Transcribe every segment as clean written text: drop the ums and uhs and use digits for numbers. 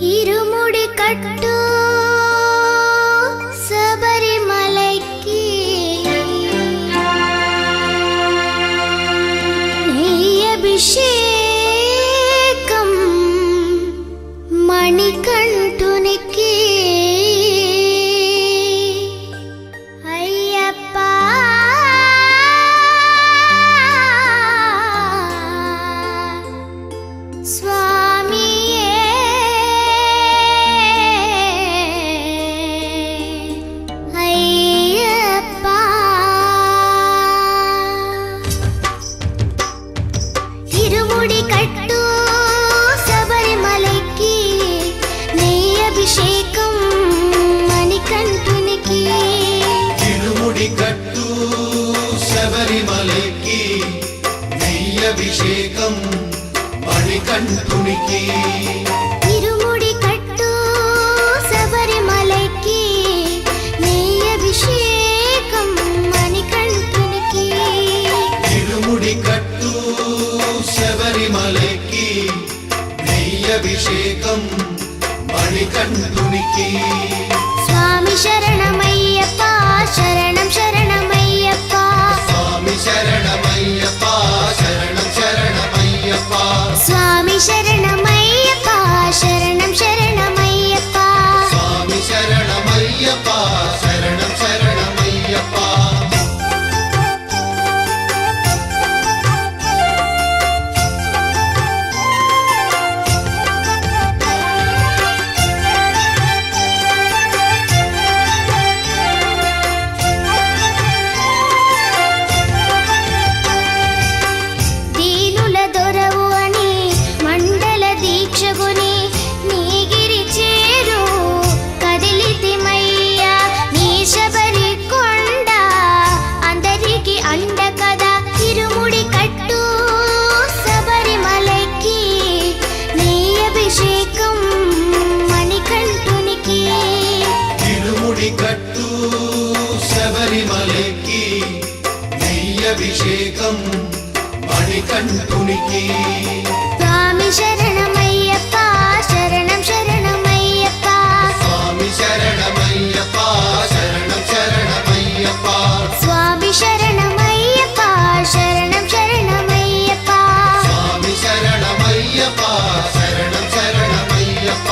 ఇరుముడి కట్టు శబరిమలైకి నెయ్యభిషేకం మణికంఠునికి అభిషేకం మణికంఠునికి ఇరుముడి కట్టు శబరిమలైకి నెయ్యభిషేకం మణికంఠునికి ఇరుముడి కట్టు శబరిమలైకి నెయ్యభిషేకం మణికంఠునికి స్వామి శరణమయ్యప్ప శరణం శరణమయ్యప్ప స్వామి శరణమయ్యప్ప శరణం శరణమయ్యప్ప స్వామి శరణమయ్యప్ప శరణం శరణమయ్యప్ప స్వామి శరణమయ్యప్ప శరణం శరణమయ్యప్ప కట్టు శబరిమలైకి నెయ్యభిషేకం మణికంఠునికి స్వామి శరణమయ్యప్ప శరణం శరణమయ్యప్ప స్వామి శరణమయ్యప్ప శరణం శరణమయ్యప్ప స్వామి శరణమయ్యప్ప శరణం శరణమయ్యప్ప స్వామి శరణమయ్యప్ప శరణం శరణమయ్యప్ప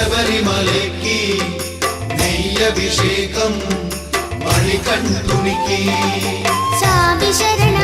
శబరిమలైకి నెయ్యభిషేకం మణికంఠునికి స్వామి శరణ